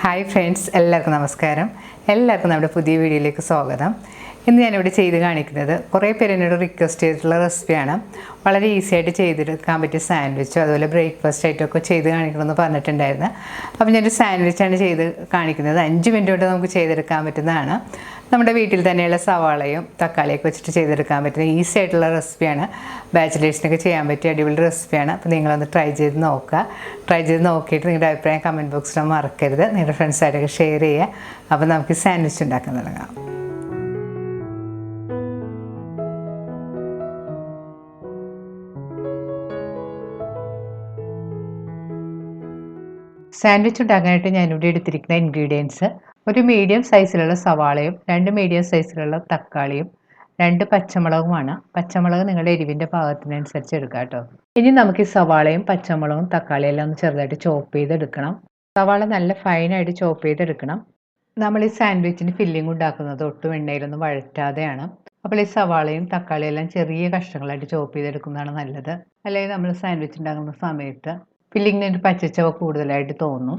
Hi friends, എല്ലാവർക്കും നമസ്കാരം. എല്ലാവർക്കും നമ്മുടെ പുതിയ വീഡിയോയിലേക്ക് സ്വാഗതം. ഇന്ന് ഞാനിവിടെ ചെയ്ത് കാണിക്കുന്നത് കുറേ പേര് എന്നോട് റിക്വസ്റ്റ് ചെയ്തിട്ടുള്ള റെസിപ്പിയാണ്. വളരെ ഈസി ആയിട്ട് ചെയ്തെടുക്കാൻ പറ്റിയ സാൻഡ്വിച്ചോ അതുപോലെ ബ്രേക്ക്ഫാസ്റ്റ് ആയിട്ടൊക്കെ ചെയ്ത് കാണിക്കണമെന്ന് പറഞ്ഞിട്ടുണ്ടായിരുന്നു. അപ്പോൾ ഞാനൊരു സാൻഡ്വിച്ചാണ് ചെയ്ത് കാണിക്കുന്നത്. 5 മിനിറ്റ് കൊണ്ട് നമുക്ക് ചെയ്തെടുക്കാൻ പറ്റുന്നതാണ്. നമ്മുടെ വീട്ടിൽ തന്നെയുള്ള സവാളയും തക്കാളിയൊക്കെ വെച്ചിട്ട് ചെയ്തെടുക്കാൻ പറ്റുന്ന ഈസി ആയിട്ടുള്ള റെസിപ്പിയാണ്. ബാച്ചിലേഴ്സിനൊക്കെ ചെയ്യാൻ പറ്റിയ അടിപൊളി റെസിപ്പിയാണ്. അപ്പോൾ നിങ്ങളൊന്ന് ട്രൈ ചെയ്ത് നോക്കുക. ട്രൈ ചെയ്ത് നോക്കിയിട്ട് നിങ്ങളുടെ അഭിപ്രായം കമൻറ്റ് ബോക്സിൽ മറക്കരുത്. നിങ്ങളുടെ ഫ്രണ്ട്സായിട്ടൊക്കെ ഷെയർ ചെയ്യുക. അപ്പോൾ നമുക്ക് സാൻഡ്വിച്ച് ഉണ്ടാക്കാൻ തുടങ്ങാം. സാൻഡ്വിച്ച് ഉണ്ടാക്കാനായിട്ട് ഞാനിവിടെ എടുത്തിരിക്കുന്ന ഇൻഗ്രീഡിയൻസ്: ഒരു മീഡിയം സൈസിലുള്ള സവാളയും 2 മീഡിയം സൈസിലുള്ള തക്കാളിയും 2 പച്ചമുളകുമാണ്. പച്ചമുളക് നിങ്ങളുടെ എരിവിൻ്റെ പാകത്തിനനുസരിച്ച് എടുക്കുക കേട്ടോ. ഇനി നമുക്ക് ഈ സവാളയും പച്ചമുളകും തക്കാളിയും എല്ലാം ഒന്ന് ചെറുതായിട്ട് ചോപ്പ് ചെയ്തെടുക്കണം. സവാള നല്ല ഫൈനായിട്ട് ചോപ്പ് ചെയ്തെടുക്കണം. നമ്മൾ ഈ സാൻഡ്വിച്ചിന് ഫില്ലിംഗ് ഉണ്ടാക്കുന്നത് ഒട്ടും എണ്ണയിലൊന്നും വഴറ്റാതെയാണ്. അപ്പോൾ ഈ സവാളയും തക്കാളിയും എല്ലാം ചെറിയ കഷ്ണങ്ങളായിട്ട് ചോപ്പ് ചെയ്തെടുക്കുന്നതാണ് നല്ലത്. അല്ലെങ്കിൽ നമ്മൾ സാൻഡ്വിച്ച് ഉണ്ടാക്കുന്ന സമയത്ത് ഫില്ലിങ്ങിന് ഒരു പച്ചച്ചവ കൂടുതലായിട്ട് തോന്നും.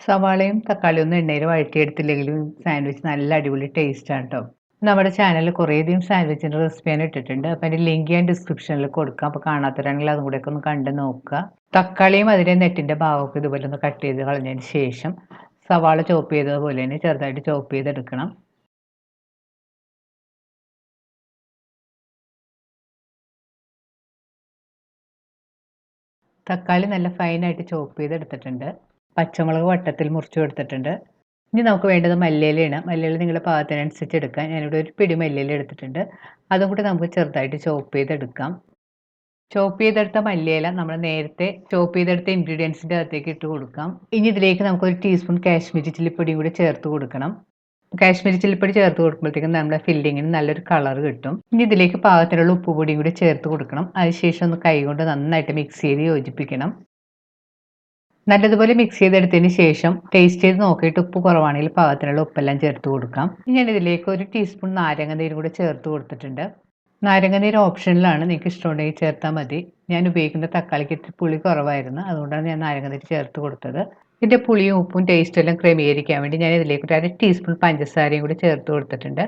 സവാളയും തക്കാളിയും ഒന്നും എണ്ണയിൽ വഴറ്റിയെടുത്തില്ലെങ്കിലും സാൻഡ്വിച്ച് നല്ല അടിപൊളി ടേസ്റ്റാണ് കേട്ടോ. നമ്മുടെ ചാനലിൽ കുറേയധികം സാൻഡ്വിച്ചിൻ്റെ റെസിപ്പി ഞാൻ ഇട്ടിട്ടുണ്ട്. അപ്പോൾ അതിൻ്റെ ലിങ്ക് ഞാൻ ഡിസ്ക്രിപ്ഷനിൽ കൊടുക്കാം. അപ്പോൾ കാണാത്തവരാണെങ്കിൽ അതും കൂടെയൊക്കെ ഒന്ന് കണ്ട് നോക്കുക. തക്കാളിയും അതിൻ്റെ നെറ്റിൻ്റെ ഭാഗമൊക്കെ ഇതുപോലെ ഒന്ന് കട്ട് ചെയ്ത് കളഞ്ഞതിന് ശേഷം സവാള ചോപ്പ് ചെയ്തതുപോലെ തന്നെ ചെറുതായിട്ട് ചോപ്പ് ചെയ്തെടുക്കണം. തക്കാളി നല്ല ഫൈനായിട്ട് ചോപ്പ് ചെയ്തെടുത്തിട്ടുണ്ട്. പച്ചമുളക് വട്ടത്തിൽ മുറിച്ച് കൊടുത്തിട്ടുണ്ട്. ഇനി നമുക്ക് വേണ്ടത് മല്ലിയിലയാണ്. മല്ലിയില നിങ്ങളുടെ പാകത്തിനനുസരിച്ച് എടുക്കാം. ഞാനിവിടെ ഒരു പിടി മല്ലിയില എടുത്തിട്ടുണ്ട്. അതും കൂടി നമുക്ക് ചെറുതായിട്ട് ചോപ്പ് ചെയ്തെടുക്കാം. ചോപ്പ് ചെയ്തെടുത്ത മല്ലിയില നമ്മൾ നേരത്തെ ചോപ്പ് ചെയ്തെടുത്ത ഇൻഗ്രീഡിയൻസിൻ്റെ അകത്തേക്ക് ഇട്ട് കൊടുക്കാം. ഇനി ഇതിലേക്ക് നമുക്കൊരു ടീസ്പൂൺ കാശ്മീരി ചില്ലിപ്പൊടിയും കൂടി ചേർത്ത് കൊടുക്കണം. കാശ്മീരി ചില്ലിപ്പൊടി ചേർത്ത് കൊടുക്കുമ്പോഴത്തേക്കും നമ്മുടെ ഫില്ലിങ്ങിന് നല്ലൊരു കളർ കിട്ടും. ഇനി ഇതിലേക്ക് പാകത്തിനുള്ള ഉപ്പുപൊടിയും കൂടി ചേർത്ത് കൊടുക്കണം. അതിനുശേഷം ഒന്ന് കൈകൊണ്ട് നന്നായിട്ട് മിക്സ് ചെയ്ത് യോജിപ്പിക്കണം. നല്ലതുപോലെ മിക്സ് ചെയ്തെടുത്തതിന് ശേഷം ടേസ്റ്റ് ചെയ്ത് നോക്കിയിട്ട് ഉപ്പ് കുറവാണെങ്കിൽ പാകത്തിനുള്ള ഉപ്പെല്ലാം ചേർത്ത് കൊടുക്കാം. ഞാൻ ഇതിലേക്ക് ഒരു ടീസ്പൂൺ നാരങ്ങ നീരും കൂടി ചേർത്ത് കൊടുത്തിട്ടുണ്ട്. നാരങ്ങ നീര് ഓപ്ഷനിലാണ്, നിങ്ങൾക്ക് ഇഷ്ടമുണ്ടെങ്കിൽ ചേർത്താൽ മതി. ഞാൻ ഉപയോഗിക്കുന്ന തക്കാളിക്ക് ഇത്തിരി പുളി കുറവായിരുന്നു, അതുകൊണ്ടാണ് ഞാൻ നാരങ്ങ നീര് ചേർത്ത് കൊടുത്തത്. ഇതിൻ്റെ പുളിയും ഉപ്പും ടേസ്റ്റും എല്ലാം ക്രമീകരിക്കാൻ വേണ്ടി ഞാൻ ഇതിലേക്ക് ഒരു 1 ടീസ്പൂൺ പഞ്ചസാരയും കൂടി ചേർത്ത് കൊടുത്തിട്ടുണ്ട്.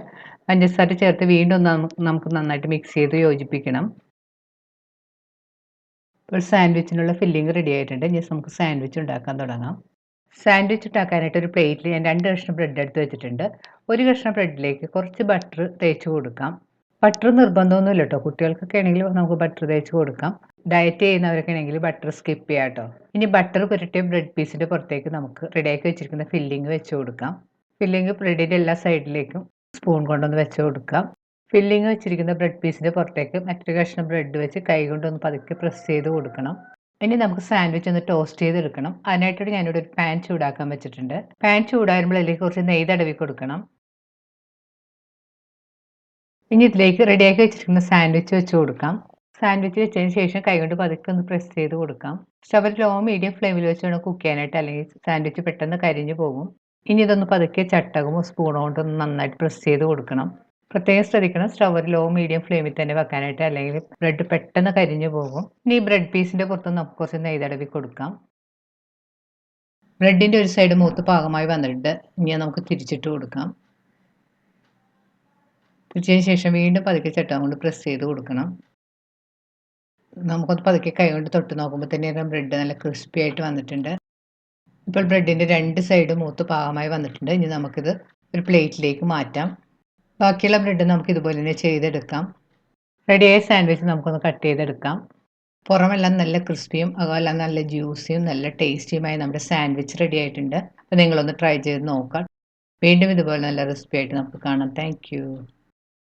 പഞ്ചസാര ചേർത്ത് വീണ്ടും നമുക്ക് നന്നായിട്ട് മിക്സ് ചെയ്ത് യോജിപ്പിക്കണം. ഇപ്പോൾ സാൻഡ്വിച്ചിനുള്ള ഫില്ലിംഗ് റെഡി ആയിട്ടുണ്ട്. ഇനി നമുക്ക് സാൻഡ്വിച്ച് ഉണ്ടാക്കാൻ തുടങ്ങാം. സാൻഡ്വിച്ച് ഉണ്ടാക്കാനായിട്ട് ഒരു പ്ലേറ്റിൽ ഞാൻ 2 കഷ്ണം ബ്രെഡ് എടുത്ത് വെച്ചിട്ടുണ്ട്. ഒരു കഷ്ണം ബ്രെഡിലേക്ക് കുറച്ച് ബട്ടർ തേച്ച് കൊടുക്കാം. ബട്ടർ നിർബന്ധമൊന്നുമില്ല കേട്ടോ. കുട്ടികൾക്കൊക്കെ ആണെങ്കിൽ നമുക്ക് ബട്ടർ തേച്ച് കൊടുക്കാം. ഡയറ്റ് ചെയ്യുന്നവരൊക്കെ ആണെങ്കിൽ ബട്ടർ സ്കിപ്പ് ചെയ്യാം കേട്ടോ. ഇനി ബട്ടർ പുരട്ടിയ ബ്രെഡ് പീസിൻ്റെ പുറത്തേക്ക് നമുക്ക് റെഡിയാക്കി വെച്ചിരിക്കുന്ന ഫില്ലിംഗ് വെച്ച് കൊടുക്കാം. ഫില്ലിംഗ് ബ്രെഡിൻ്റെ എല്ലാ സൈഡിലേക്കും സ്പൂൺ കൊണ്ടൊന്ന് വെച്ച് കൊടുക്കാം. ഫില്ലിംഗ് വെച്ചിരിക്കുന്ന ബ്രെഡ് പീസിൻ്റെ പുറത്തേക്ക് മറ്റൊരു കഷ്ണം ബ്രെഡ് വെച്ച് കൈ കൊണ്ടൊന്ന് പതുക്കെ പ്രസ് ചെയ്ത് കൊടുക്കണം. ഇനി നമുക്ക് സാൻഡ്വിച്ച് ഒന്ന് ടോസ്റ്റ് ചെയ്തെടുക്കണം. അതിനായിട്ട് ഞാനിവിടെ ഒരു പാൻ ചൂടാക്കാൻ വെച്ചിട്ടുണ്ട്. പാൻ ചൂടാകുമ്പോൾ അതിലേക്ക് കുറച്ച് നെയ്യ് തടവി കൊടുക്കണം. ഇനി ഇതിലേക്ക് റെഡിയാക്കി വെച്ചിരിക്കുന്ന സാൻഡ്വിച്ച് വെച്ച് കൊടുക്കാം. സാൻഡ്വിച്ച് വെച്ചതിന് ശേഷം കൈകൊണ്ട് പതുക്കെ ഒന്ന് പ്രസ് ചെയ്ത് കൊടുക്കാം. സ്റ്റവ് ലോ മീഡിയം ഫ്ലെയിമിൽ വെച്ച് വേണം കുക്ക് ചെയ്യാനായിട്ട്, അല്ലെങ്കിൽ സാൻഡ്വിച്ച് പെട്ടെന്ന് കരിഞ്ഞു പോകും. ഇനി ഇതൊന്ന് പതുക്കെ ചട്ടകമോ സ്പൂണോ കൊണ്ടൊന്ന് നന്നായിട്ട് പ്രസ് ചെയ്ത് കൊടുക്കണം. പ്രത്യേകം ശ്രദ്ധിക്കണം, സ്റ്റവ് ലോ മീഡിയം ഫ്ലെയിമിൽ തന്നെ വെക്കാനായിട്ട്, അല്ലെങ്കിൽ ബ്രെഡ് പെട്ടെന്ന് കരിഞ്ഞു പോകും. ഇനി ഈ ബ്രെഡ് പീസിൻ്റെ പുറത്ത് നമുക്ക് കുറച്ച് നെയ്യ് തടവി കൊടുക്കാം. ബ്രെഡിൻ്റെ ഒരു സൈഡ് മൂത്ത് പാകമായി വന്നിട്ടുണ്ട്. ഇനി നമുക്ക് തിരിച്ചിട്ട് കൊടുക്കാം. തിരിച്ചതിന് ശേഷം വീണ്ടും പതുക്കെ ചട്ടകം കൊണ്ട് പ്രസ് ചെയ്ത് കൊടുക്കണം. നമുക്കൊന്ന് പതുക്കെ കൈ കൊണ്ട് തൊട്ട് നോക്കുമ്പോൾ തന്നെ ബ്രെഡ് നല്ല ക്രിസ്പി ആയിട്ട് വന്നിട്ടുണ്ട്. ഇപ്പോൾ ബ്രെഡിൻ്റെ 2 സൈഡ് മൂത്ത് പാകമായി വന്നിട്ടുണ്ട്. ഇനി നമുക്കിത് ഒരു പ്ലേറ്റിലേക്ക് മാറ്റാം. ബാക്കിയുള്ള ബ്രെഡ് നമുക്ക് ഇതുപോലെ തന്നെ ചെയ്തെടുക്കാം. റെഡിയായ സാൻഡ്വിച്ച് നമുക്കൊന്ന് കട്ട് ചെയ്തെടുക്കാം. പുറമെല്ലാം നല്ല ക്രിസ്പിയും അകമെല്ലാം നല്ല ജ്യൂസിയും നല്ല ടേസ്റ്റിയുമായി നമ്മുടെ സാൻഡ്വിച്ച് റെഡി ആയിട്ടുണ്ട്. അപ്പോൾ നിങ്ങളൊന്ന് ട്രൈ ചെയ്ത് നോക്കാം. വീണ്ടും ഇതുപോലെ നല്ല റെസിപ്പി ആയിട്ട് നമുക്ക് കാണാം. താങ്ക്